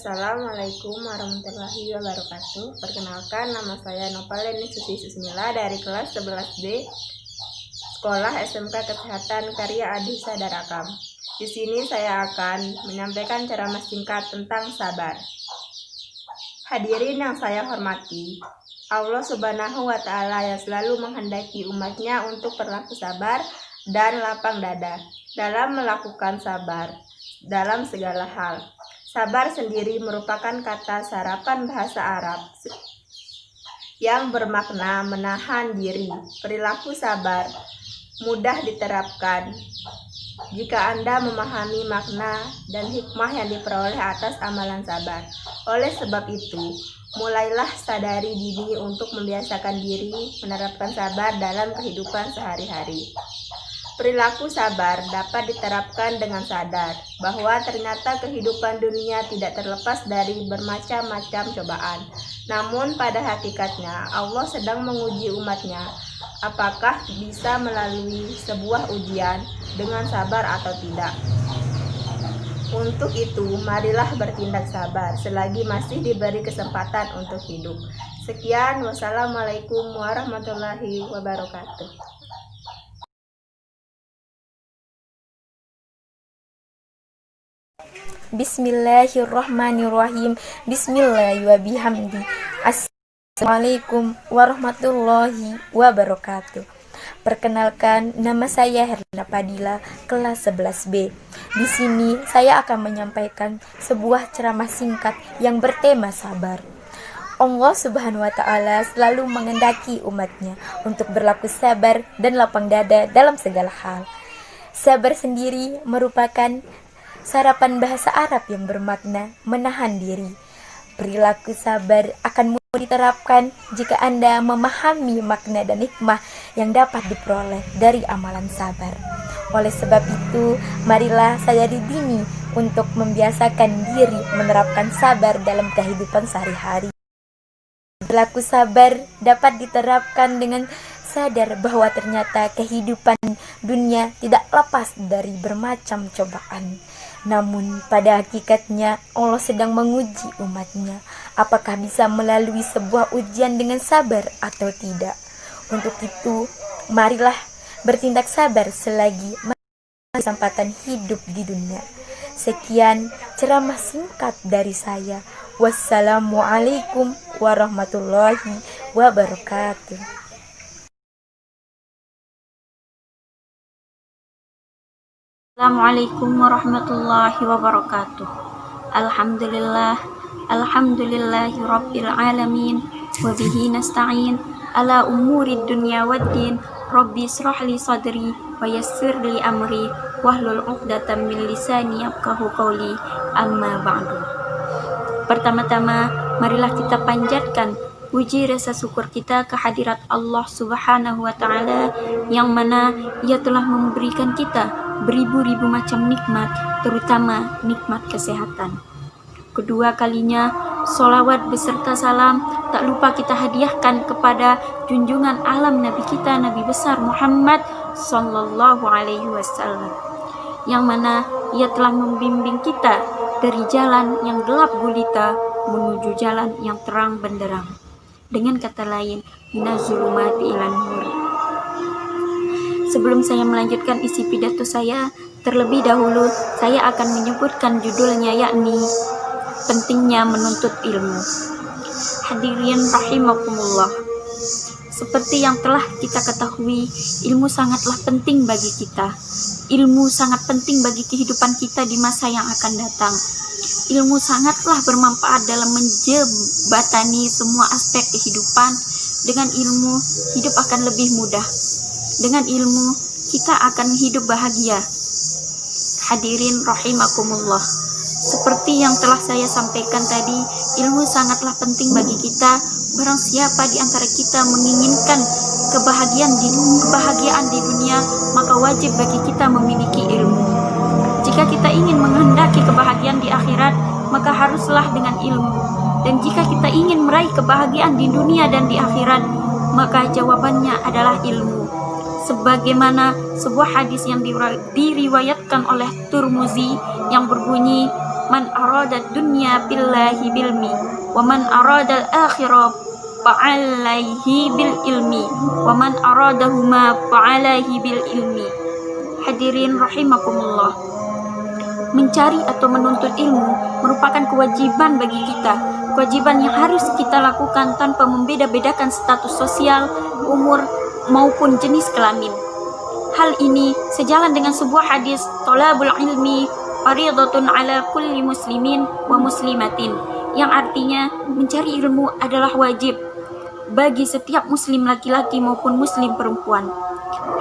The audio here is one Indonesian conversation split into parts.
Assalamualaikum warahmatullahi wabarakatuh. Perkenalkan, nama saya Nopaleni Susi Susmila dari kelas 11B Sekolah SMK Kesehatan Karya Adi Sadarakam. Di sini saya akan menyampaikan ceramah singkat tentang sabar. Hadirin yang saya hormati, Allah Subhanahu wa Ta'ala yang selalu menghendaki umatnya untuk berlaku sabar dan lapang dada dalam melakukan sabar dalam segala hal. Sabar sendiri merupakan kata sarapan bahasa Arab yang bermakna menahan diri. Perilaku sabar mudah diterapkan jika Anda memahami makna dan hikmah yang diperoleh atas amalan sabar. Oleh sebab itu, mulailah sadari diri untuk membiasakan diri menerapkan sabar dalam kehidupan sehari-hari. Perilaku sabar dapat diterapkan dengan sadar bahwa ternyata kehidupan dunia tidak terlepas dari bermacam-macam cobaan. Namun pada hakikatnya Allah sedang menguji umatnya apakah bisa melalui sebuah ujian dengan sabar atau tidak. Untuk itu, marilah bertindak sabar selagi masih diberi kesempatan untuk hidup. Sekian, wassalamualaikum warahmatullahi wabarakatuh. Bismillahirrahmanirrahim. Bismillahirrahmanirrahim. Assalamualaikum warahmatullahi wabarakatuh. Perkenalkan, nama saya Herlina Padilla, kelas 11B. Di sini saya akan menyampaikan sebuah ceramah singkat yang bertema sabar. Allah Subhanahu wa Ta'ala selalu menghendaki umatnya untuk berlaku sabar dan lapang dada dalam segala hal. Sabar sendiri merupakan sarapan bahasa Arab yang bermakna menahan diri. Perilaku sabar akan mudah diterapkan jika Anda memahami makna dan hikmah yang dapat diperoleh dari amalan sabar. Oleh sebab itu, marilah sadari dini untuk membiasakan diri menerapkan sabar dalam kehidupan sehari-hari. Perilaku sabar dapat diterapkan dengan sadar bahwa ternyata kehidupan dunia tidak lepas dari bermacam cobaan. Namun pada hakikatnya Allah sedang menguji umatnya apakah bisa melalui sebuah ujian dengan sabar atau tidak. Untuk itu, marilah bertindak sabar selagi masih kesempatan hidup di dunia. Sekian ceramah singkat dari saya. Wassalamualaikum warahmatullahi wabarakatuh. Assalamualaikum warahmatullahi wabarakatuh. Alhamdulillahi rabbil alamin wa bihi nasta'in ala umuri dunya waddin. Rabbi israh li sadri wa yassir li amri wahlul 'uqdatam min lisani yafqahu qawli. Amma ba'du. Pertama-tama, marilah kita panjatkan puji rasa syukur kita kehadirat Allah Subhanahu wa Ta'ala yang mana Ia telah memberikan kita beribu-ribu macam nikmat, terutama nikmat kesehatan. Kedua kalinya, sholawat beserta salam tak lupa kita hadiahkan kepada junjungan alam Nabi kita, Nabi besar Muhammad Sallallahu Alaihi Wasallam, yang mana Ia telah membimbing kita dari jalan yang gelap gulita menuju jalan yang terang benderang. Dengan kata lain, minaz-zulumati ilan nur. Sebelum saya melanjutkan isi pidato saya, terlebih dahulu saya akan menyebutkan judulnya, yakni pentingnya menuntut ilmu. Hadirin rahimakumullah. Seperti yang telah kita ketahui, ilmu sangatlah penting bagi kita. Ilmu sangat penting bagi kehidupan kita di masa yang akan datang. Ilmu sangatlah bermanfaat dalam menjembatani semua aspek kehidupan. Dengan ilmu, hidup akan lebih mudah. Dengan ilmu, kita akan hidup bahagia. Hadirin rahimakumullah. Seperti yang telah saya sampaikan tadi, ilmu sangatlah penting bagi kita. Barang siapa di antara kita menginginkan kebahagiaan di dunia, maka wajib bagi kita memiliki ilmu. Jika kita ingin menghendaki kebahagiaan di akhirat, maka haruslah dengan ilmu. Dan jika kita ingin meraih kebahagiaan di dunia dan di akhirat, maka jawabannya adalah ilmu. Sebagaimana sebuah hadis yang diriwayatkan oleh Tirmizi yang berbunyi, man arada dunya billahi bilmi wa man arada al-akhirah fa'alaihi bil ilmi wa man aradahuma fa'alaihi bil ilmi. Hadirin rahimakumullah, mencari atau menuntut ilmu merupakan kewajiban bagi kita, kewajiban yang harus kita lakukan tanpa membeda-bedakan status sosial, umur, maupun jenis kelamin. Hal ini sejalan dengan sebuah hadis, thalabul ilmi fariidatun ala kulli muslimin wa muslimatin, yang artinya mencari ilmu adalah wajib bagi setiap muslim laki-laki maupun muslim perempuan.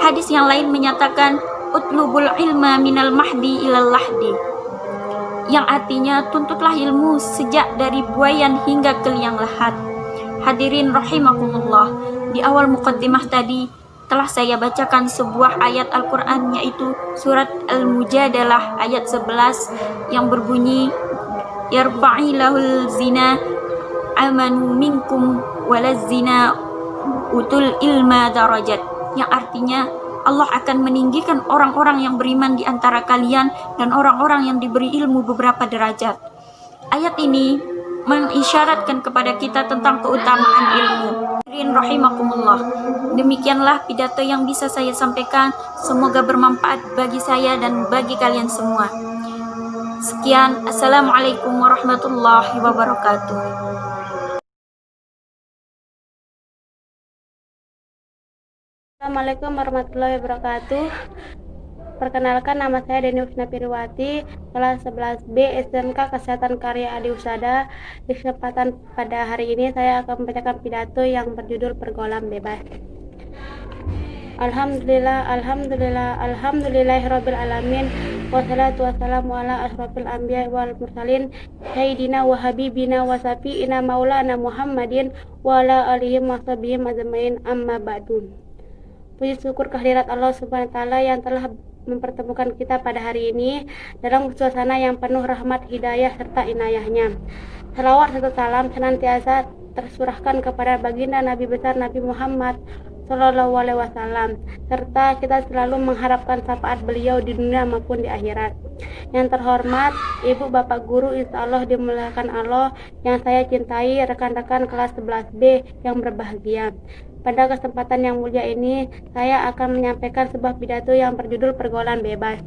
Hadis yang lain menyatakan utlubul ilma minal mahdi ilal lahdi, yang artinya tuntutlah ilmu sejak dari buayan hingga ke liang lahat. Hadirin rahimakumullah, di awal muqaddimah tadi telah saya bacakan sebuah ayat Al-Quran, yaitu surat Al-Mujadalah ayat 11 yang berbunyi yarfa'ilahul zina amanu minkum walazina utul ilma darajat, yang artinya Allah akan meninggikan orang-orang yang beriman di antara kalian dan orang-orang yang diberi ilmu beberapa derajat. Ayat ini mengisyaratkan kepada kita tentang keutamaan ilmu. Rahimakumullah, demikianlah pidato yang bisa saya sampaikan. Semoga bermanfaat bagi saya dan bagi kalian semua. Sekian, assalamualaikum warahmatullahi wabarakatuh. Assalamualaikum warahmatullahi wabarakatuh. Perkenalkan, nama saya Deni Husna Pirwati, kelas 11B SMK Kesehatan Karya Adi Husada. Di kesempatan pada hari ini saya akan membacakan pidato yang berjudul Pergaulan Bebas. Alhamdulillahirabbil alamin, wassalatu wassalamu ala asrofil anbiya wal mursalin, sayyidina wa habibina wa safiina maulana Muhammadin wa ala alihi wa sahbihi ajmain, amma ba'du. Puji syukur kehadirat Allah Subhanahu wa taala yang telah mempertemukan kita pada hari ini dalam suasana yang penuh rahmat, hidayah serta inayahnya. Salawat serta salam senantiasa tersurahkan kepada baginda Nabi besar Nabi Muhammad Sallallahu Alaihi Wasallam, serta kita selalu mengharapkan syafaat beliau di dunia maupun di akhirat. Yang terhormat Ibu Bapak Guru, insya Allah dimuliakan Allah, yang saya cintai, rekan-rekan kelas 11B yang berbahagia. Pada kesempatan yang mulia ini, saya akan menyampaikan sebuah pidato yang berjudul Pergaulan Bebas.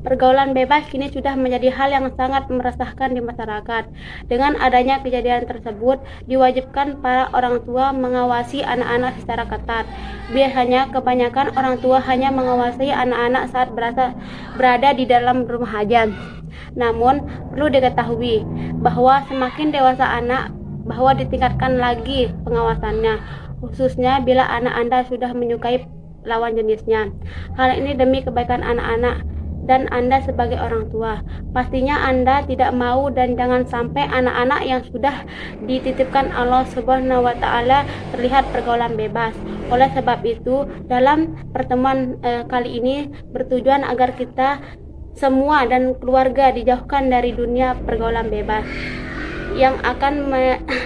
Pergaulan bebas kini sudah menjadi hal yang sangat meresahkan di masyarakat. Dengan adanya kejadian tersebut, diwajibkan para orang tua mengawasi anak-anak secara ketat. Biasanya kebanyakan orang tua hanya mengawasi anak-anak saat berada di dalam rumah aja. Namun, perlu diketahui bahwa semakin dewasa anak, bahwa ditingkatkan lagi pengawasannya, khususnya bila anak Anda sudah menyukai lawan jenisnya. Hal ini demi kebaikan anak-anak dan Anda sebagai orang tua. Pastinya Anda tidak mau dan jangan sampai anak-anak yang sudah dititipkan Allah Subhanahu wa taala terlihat pergaulan bebas. Oleh sebab itu, dalam pertemuan kali ini bertujuan agar kita semua dan keluarga dijauhkan dari dunia pergaulan bebas yang akan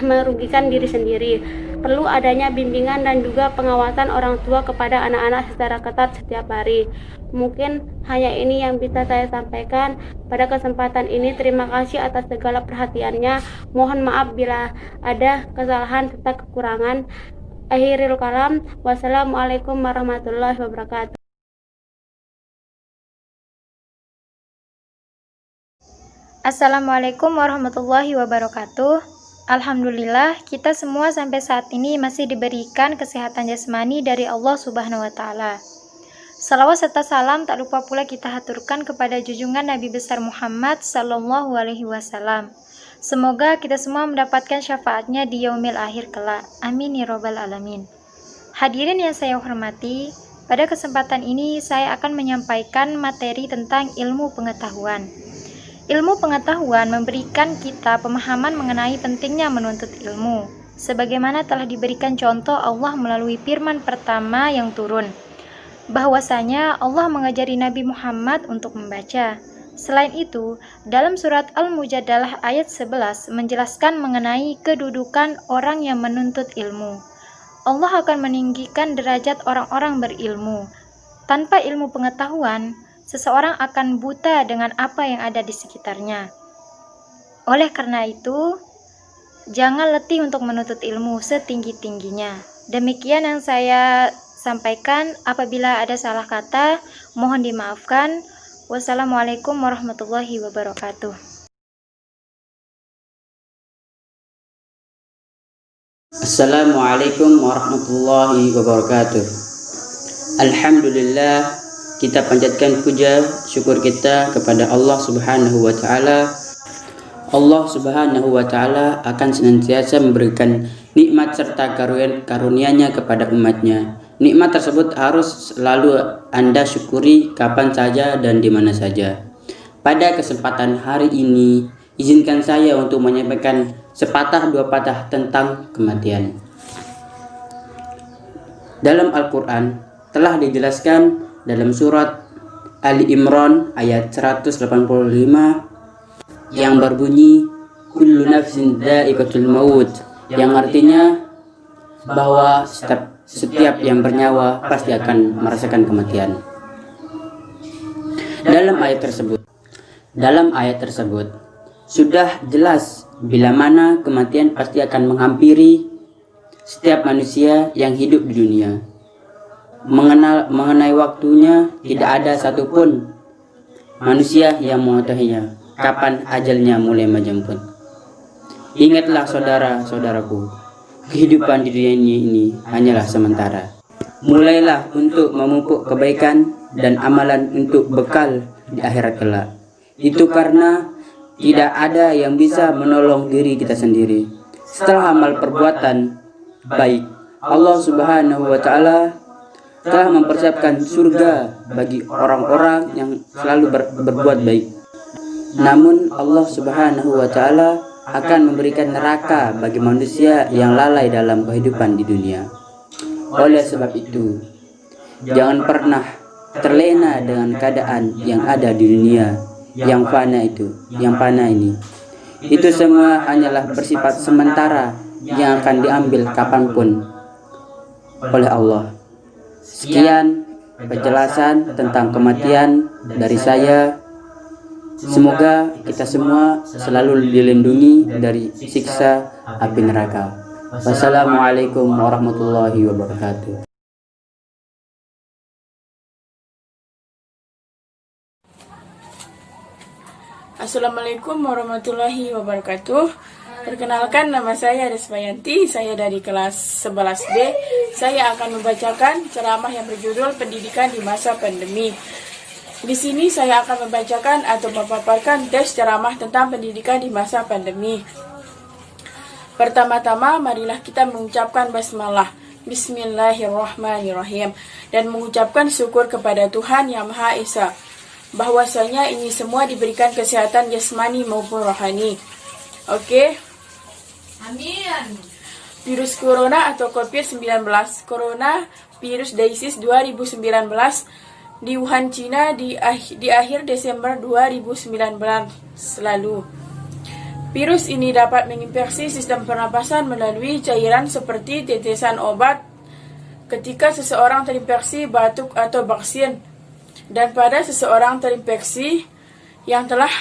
merugikan diri sendiri. Perlu adanya bimbingan dan juga pengawasan orang tua kepada anak-anak secara ketat setiap hari. Mungkin hanya ini yang bisa saya sampaikan pada kesempatan ini. Terima kasih atas segala perhatiannya. Mohon maaf bila ada kesalahan serta kekurangan. Akhirul kalam. Wassalamualaikum warahmatullahi wabarakatuh. Assalamualaikum warahmatullahi wabarakatuh. Alhamdulillah, kita semua sampai saat ini masih diberikan kesehatan jasmani dari Allah Subhanahu wa taala. Salawat serta salam tak lupa pula kita haturkan kepada junjungan Nabi besar Muhammad sallallahu alaihi wasallam. Semoga kita semua mendapatkan syafaatnya di yaumil akhir kelak. Amin ya rabbal alamin. Hadirin yang saya hormati, pada kesempatan ini saya akan menyampaikan materi tentang ilmu pengetahuan. Ilmu pengetahuan memberikan kita pemahaman mengenai pentingnya menuntut ilmu, sebagaimana telah diberikan contoh Allah melalui firman pertama yang turun, bahwasanya Allah mengajari Nabi Muhammad untuk membaca. Selain itu, dalam surat Al-Mujadalah ayat 11 menjelaskan mengenai kedudukan orang yang menuntut ilmu. Allah akan meninggikan derajat orang-orang berilmu. Tanpa ilmu pengetahuan, seseorang akan buta dengan apa yang ada di sekitarnya. Oleh karena itu, jangan letih untuk menuntut ilmu setinggi-tingginya. Demikian yang saya sampaikan. Apabila ada salah kata, mohon dimaafkan. Wassalamualaikum warahmatullahi wabarakatuh. Assalamualaikum warahmatullahi wabarakatuh. Alhamdulillah, kita panjatkan puja syukur kita kepada Allah Subhanahu wa taala. Allah Subhanahu wa taala akan senantiasa memberikan nikmat serta karunia-Nya kepada umatnya. Nikmat tersebut harus selalu Anda syukuri kapan saja dan di mana saja. Pada kesempatan hari ini, izinkan saya untuk menyampaikan sepatah dua patah tentang kematian. Dalam Al-Quran telah dijelaskan dalam surat Ali Imran ayat 185 yang berbunyi kullu nafsin dha'iqatul maut, yang artinya bahwa setiap yang bernyawa pasti akan merasakan kematian. Dalam ayat tersebut sudah jelas bila mana kematian pasti akan menghampiri setiap manusia yang hidup di dunia. Mengenai waktunya, tidak ada satupun manusia yang mengetahuinya kapan ajalnya mulai menjemput. Ingatlah saudara-saudaraku, kehidupan di dunia ini hanyalah sementara. Mulailah untuk memupuk kebaikan dan amalan untuk bekal di akhirat kelak. Itu karena tidak ada yang bisa menolong diri kita sendiri. Setelah amal perbuatan baik, Allah Subhanahu wa taala telah mempersiapkan surga bagi orang-orang yang selalu berbuat baik. Namun Allah Subhanahu wa taala akan memberikan neraka bagi manusia yang lalai dalam kehidupan di dunia. Oleh sebab itu, jangan pernah terlena dengan keadaan yang ada di dunia yang fana ini. Itu semua hanyalah bersifat sementara yang akan diambil kapanpun oleh Allah. Sekian penjelasan tentang kematian dari saya. Semoga kita semua selalu dilindungi dari siksa api neraka. Wassalamualaikum warahmatullahi wabarakatuh. Assalamualaikum warahmatullahi wabarakatuh. Perkenalkan, nama saya Resmayanti, saya dari kelas 11B. Saya akan membacakan ceramah yang berjudul Pendidikan di Masa Pandemi. Di sini saya akan membacakan atau memaparkan teks ceramah tentang pendidikan di masa pandemi. Pertama-tama, marilah kita mengucapkan basmalah, Bismillahirrahmanirrahim, dan mengucapkan syukur kepada Tuhan Yang Maha Esa, bahwasanya ini semua diberikan kesehatan jasmani maupun rohani. Oke? Amin. Virus corona atau COVID-19, Corona Virus Disease 2019, di Wuhan, Cina di akhir Desember 2019 lalu. Virus ini dapat menginfeksi sistem pernapasan melalui cairan seperti tetesan obat ketika seseorang terinfeksi batuk atau bersin, dan pada seseorang terinfeksi yang telah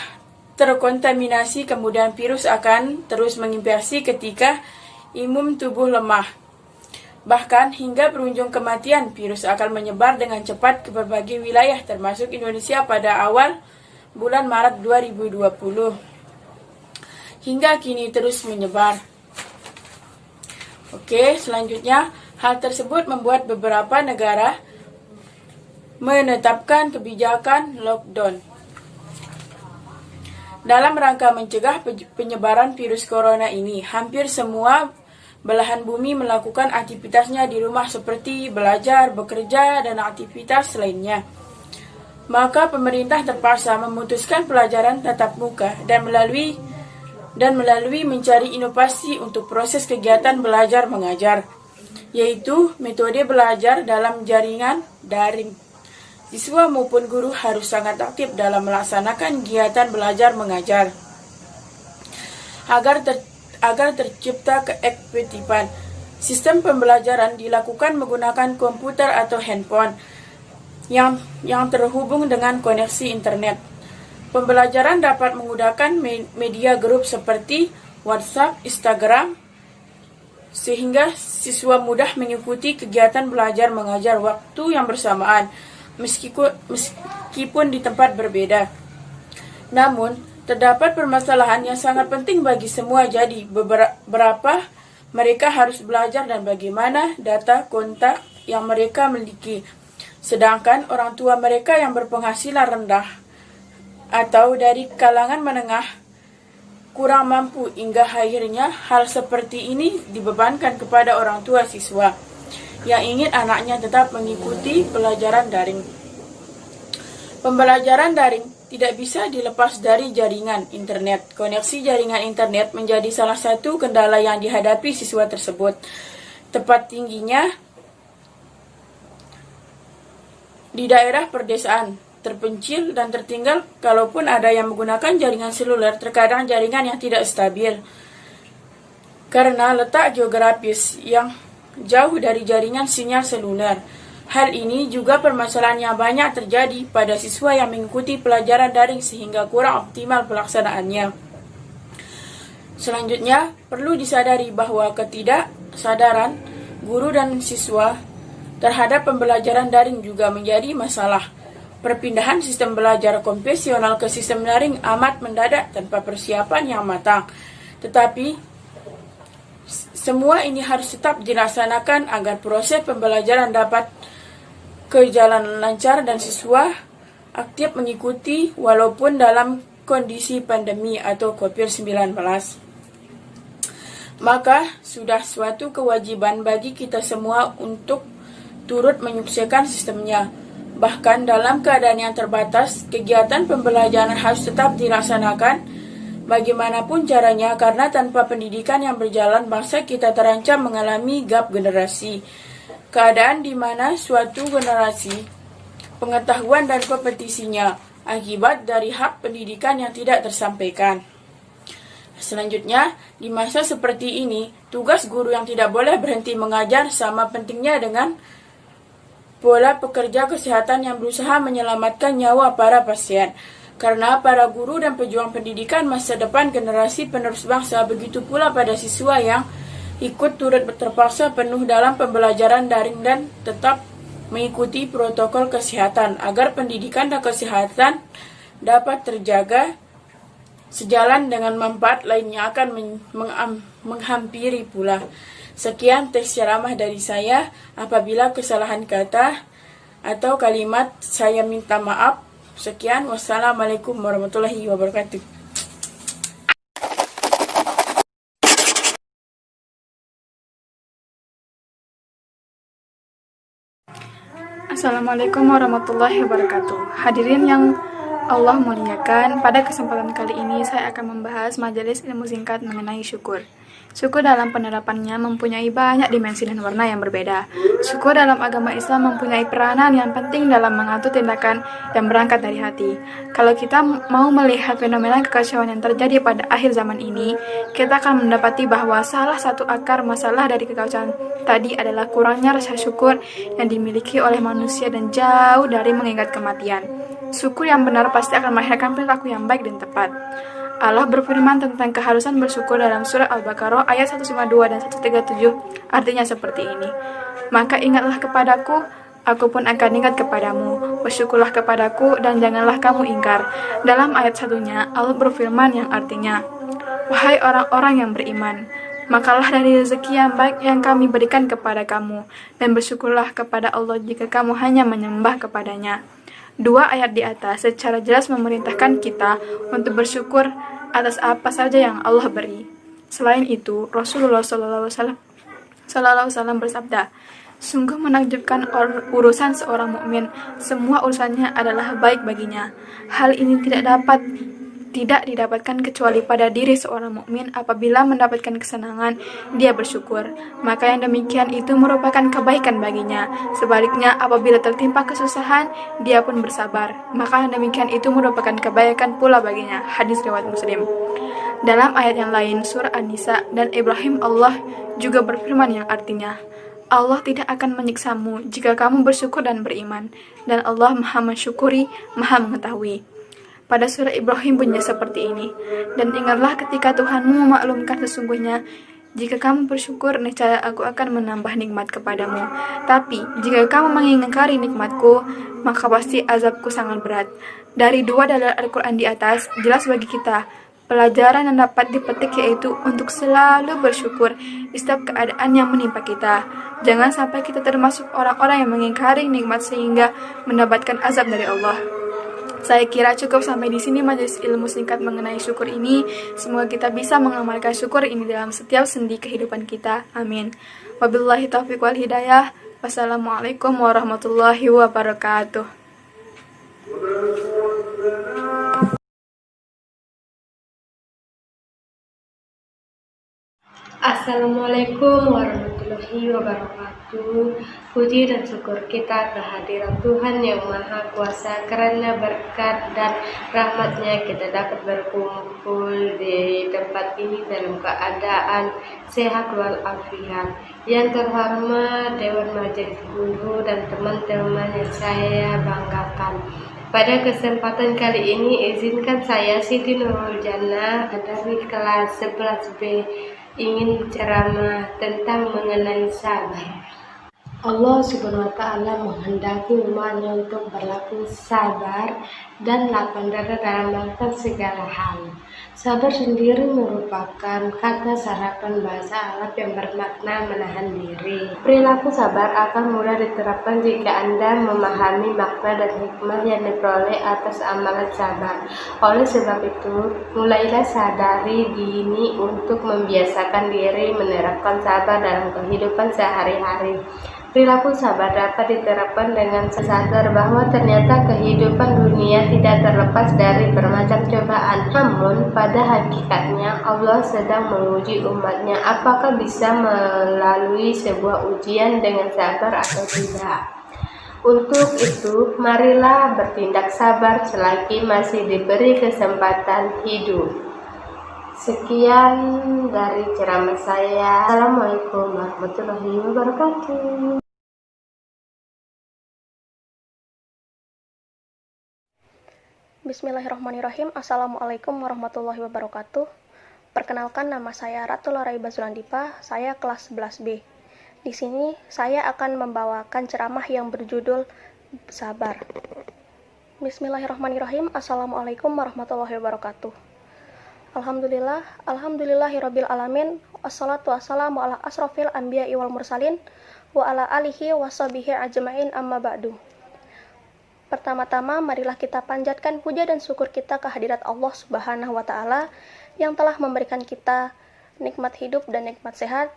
terkontaminasi, kemudian virus akan terus menginfeksi ketika imun tubuh lemah. Bahkan hingga berujung kematian, virus akan menyebar dengan cepat ke berbagai wilayah termasuk Indonesia pada awal bulan Maret 2020. Hingga kini terus menyebar. Oke, selanjutnya, hal tersebut membuat beberapa negara menetapkan kebijakan lockdown dalam rangka mencegah penyebaran virus corona ini. Hampir semua belahan bumi melakukan aktivitasnya di rumah seperti belajar, bekerja, dan aktivitas lainnya. Maka pemerintah terpaksa memutuskan pelajaran tatap muka dan melalui mencari inovasi untuk proses kegiatan belajar mengajar, yaitu metode belajar dalam jaringan daring. Siswa maupun guru harus sangat aktif dalam melaksanakan kegiatan belajar mengajar agar tercipta keefektifan. Sistem pembelajaran dilakukan menggunakan komputer atau handphone yang terhubung dengan koneksi internet. Pembelajaran dapat menggunakan media grup seperti WhatsApp, Instagram, sehingga siswa mudah mengikuti kegiatan belajar mengajar waktu yang bersamaan, meskipun di tempat berbeda. Namun, terdapat permasalahan yang sangat penting bagi semua, jadi berapa mereka harus belajar dan bagaimana data kontak yang mereka miliki. Sedangkan orang tua mereka yang berpenghasilan rendah atau dari kalangan menengah kurang mampu, hingga akhirnya hal seperti ini dibebankan kepada orang tua siswa yang ingin anaknya tetap mengikuti pelajaran daring. Pembelajaran daring tidak bisa dilepas dari jaringan internet. Koneksi jaringan internet menjadi salah satu kendala yang dihadapi siswa tersebut. Tepat tingginya di daerah perdesaan, terpencil dan tertinggal, kalaupun ada yang menggunakan jaringan seluler, terkadang jaringan yang tidak stabil karena letak geografis yang jauh dari jaringan sinyal seluler. Hal ini juga permasalahan yang banyak terjadi pada siswa yang mengikuti pelajaran daring sehingga kurang optimal pelaksanaannya. Selanjutnya, perlu disadari bahwa ketidaksadaran guru dan siswa terhadap pembelajaran daring juga menjadi masalah. Perpindahan sistem belajar konvensional ke sistem daring amat mendadak tanpa persiapan yang matang. Tetapi, semua ini harus tetap dilaksanakan agar proses pembelajaran dapat berjalan lancar dan siswa aktif mengikuti walaupun dalam kondisi pandemi atau COVID-19. Maka, sudah suatu kewajiban bagi kita semua untuk turut menyukseskan sistemnya. Bahkan dalam keadaan yang terbatas, kegiatan pembelajaran harus tetap dilaksanakan bagaimanapun caranya, karena tanpa pendidikan yang berjalan, bangsa kita terancam mengalami gap generasi. Keadaan di mana suatu generasi pengetahuan dan kompetisinya akibat dari hak pendidikan yang tidak tersampaikan. Selanjutnya, di masa seperti ini, tugas guru yang tidak boleh berhenti mengajar sama pentingnya dengan pola pekerja kesehatan yang berusaha menyelamatkan nyawa para pasien. Karena para guru dan pejuang pendidikan masa depan generasi penerus bangsa, begitu pula pada siswa yang ikut turut terpaksa penuh dalam pembelajaran daring dan tetap mengikuti protokol kesehatan agar pendidikan dan kesehatan dapat terjaga sejalan dengan manfaat lain yang akan menghampiri pula. Sekian teks ceramah dari saya. Apabila kesalahan kata atau kalimat, saya minta maaf. Sekian, wassalamualaikum warahmatullahi wabarakatuh. Assalamualaikum warahmatullahi wabarakatuh. Hadirin yang Allah muliakan, pada kesempatan kali ini saya akan membahas majelis ilmu singkat mengenai syukur. Syukur dalam penerapannya mempunyai banyak dimensi dan warna yang berbeda. Syukur dalam agama Islam mempunyai peranan yang penting dalam mengatur tindakan yang berangkat dari hati. Kalau kita mau melihat fenomena kekacauan yang terjadi pada akhir zaman ini, kita akan mendapati bahwa salah satu akar masalah dari kekacauan tadi adalah kurangnya rasa syukur yang dimiliki oleh manusia dan jauh dari mengingat kematian. Syukur yang benar pasti akan melahirkan perilaku yang baik dan tepat. Allah berfirman tentang keharusan bersyukur dalam surat Al-Baqarah ayat 152 dan 137, artinya seperti ini. Maka ingatlah kepadaku, aku pun akan ingat kepadamu. Bersyukurlah kepadaku dan janganlah kamu ingkar. Dalam ayat satunya, Allah berfirman yang artinya, wahai orang-orang yang beriman, makalah dari rezeki yang baik yang kami berikan kepada kamu, dan bersyukurlah kepada Allah jika kamu hanya menyembah kepadanya. Dua ayat di atas secara jelas memerintahkan kita untuk bersyukur atas apa saja yang Allah beri. Selain itu, Rasulullah SAW bersabda, sungguh menakjubkan urusan seorang mukmin, semua urusannya adalah baik baginya. Hal ini tidak didapatkan kecuali pada diri seorang mukmin. Apabila mendapatkan kesenangan, dia bersyukur, maka yang demikian itu merupakan kebaikan baginya. Sebaliknya, apabila tertimpa kesusahan, dia pun bersabar, maka yang demikian itu merupakan kebaikan pula baginya. Hadis riwayat Muslim. Dalam ayat yang lain, surah An-Nisa dan Ibrahim, Allah juga berfirman yang artinya, Allah tidak akan menyiksamu jika kamu bersyukur dan beriman, dan Allah Maha mensyukuri, Maha mengetahui. Pada surah Ibrahim bunyinya seperti ini, dan ingatlah ketika Tuhanmu memaklumkan sesungguhnya, jika kamu bersyukur, niscaya aku akan menambah nikmat kepadamu. Tapi, jika kamu mengingkari nikmatku, maka pasti azabku sangat berat. Dari dua dalil Al-Quran di atas, jelas bagi kita, pelajaran yang dapat dipetik yaitu untuk selalu bersyukur di setiap keadaan yang menimpa kita. Jangan sampai kita termasuk orang-orang yang mengingkari nikmat sehingga mendapatkan azab dari Allah. Saya kira cukup sampai di sini majelis ilmu singkat mengenai syukur ini. Semoga kita bisa mengamalkan syukur ini dalam setiap sendi kehidupan kita. Amin. Wabillahi taufiq wal hidayah. Wassalamualaikum warahmatullahi wabarakatuh. Assalamualaikum warahmatullahi wabarakatuh. Puji dan syukur kita kehadiran Tuhan yang Maha Kuasa, karena berkat dan rahmatnya kita dapat berkumpul di tempat ini dalam keadaan sehat walafiat. Yang terhormat Dewan Majelis Guru dan teman-teman yang saya banggakan. Pada kesempatan kali ini izinkan saya Siti Nurul Jannah dari kelas 11B ingin ceramah tentang mengenai sabar. Allah Subhanahu wa Ta'ala menghendaki umatnya untuk berlaku sabar dan lapang dada dalam melakukan segala hal. Sabar sendiri merupakan kata serapan bahasa Arab yang bermakna menahan diri. Perilaku sabar akan mudah diterapkan jika Anda memahami makna dan hikmah yang diperoleh atas amalan sabar. Oleh sebab itu, mulailah sadari dini untuk membiasakan diri menerapkan sabar dalam kehidupan sehari-hari. Perilaku sabar dapat diterapkan dengan sadar bahwa ternyata kehidupan dunia tidak terlepas dari bermacam cobaan. Namun, pada hakikatnya Allah sedang menguji umatnya apakah bisa melalui sebuah ujian dengan sabar atau tidak. Untuk itu, marilah bertindak sabar selagi masih diberi kesempatan hidup. Sekian dari ceramah saya. Assalamualaikum warahmatullahi wabarakatuh. Bismillahirrahmanirrahim. Assalamualaikum warahmatullahi wabarakatuh. Perkenalkan, nama saya Ratu Laraiba Zulandipa. Saya kelas 11B. Di sini saya akan membawakan ceramah yang berjudul Sabar. Bismillahirrahmanirrahim. Assalamualaikum warahmatullahi wabarakatuh. Alhamdulillahirabbil alamin. Wassalatu wassalamu ala asrofil anbiya'i wal mursalin wa ala alihi washabihi ajmain, amma ba'du. Pertama-tama, marilah kita panjatkan puja dan syukur kita kehadirat Allah Subhanahu wa Ta'ala yang telah memberikan kita nikmat hidup dan nikmat sehat.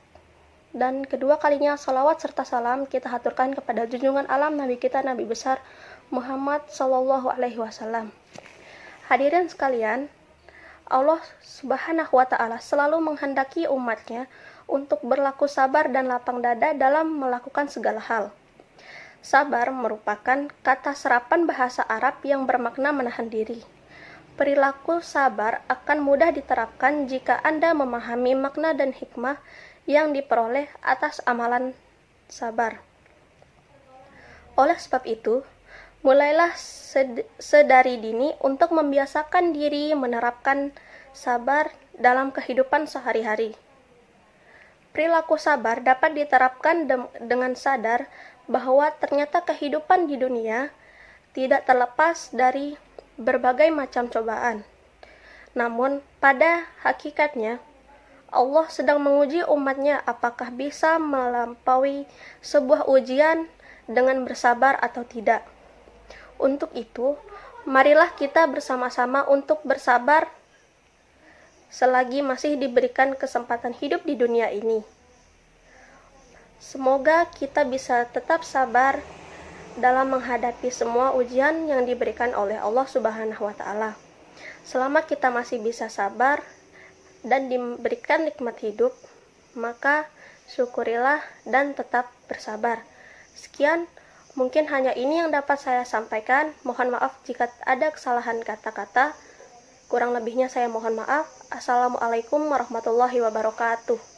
Dan kedua kalinya, salawat serta salam kita haturkan kepada junjungan alam Nabi kita, Nabi besar Muhammad Sallallahu Alaihi Wasallam. Hadirin sekalian, Allah Subhanahu wa Ta'ala selalu menghendaki umatnya untuk berlaku sabar dan lapang dada dalam melakukan segala hal. Sabar merupakan kata serapan bahasa Arab yang bermakna menahan diri. Perilaku sabar akan mudah diterapkan jika Anda memahami makna dan hikmah yang diperoleh atas amalan sabar. Oleh sebab itu, mulailah sedari dini untuk membiasakan diri menerapkan sabar dalam kehidupan sehari-hari. Perilaku sabar dapat diterapkan dengan sadar bahwa ternyata kehidupan di dunia tidak terlepas dari berbagai macam cobaan. Namun, pada hakikatnya, Allah sedang menguji umatnya apakah bisa melampaui sebuah ujian dengan bersabar atau tidak. Untuk itu, marilah kita bersama-sama untuk bersabar selagi masih diberikan kesempatan hidup di dunia ini. Semoga kita bisa tetap sabar dalam menghadapi semua ujian yang diberikan oleh Allah Subhanahu wa Ta'ala. Selama kita masih bisa sabar dan diberikan nikmat hidup, maka syukurilah dan tetap bersabar. Sekian, mungkin hanya ini yang dapat saya sampaikan. Mohon maaf jika ada kesalahan kata-kata. Kurang lebihnya saya mohon maaf. Assalamualaikum warahmatullahi wabarakatuh.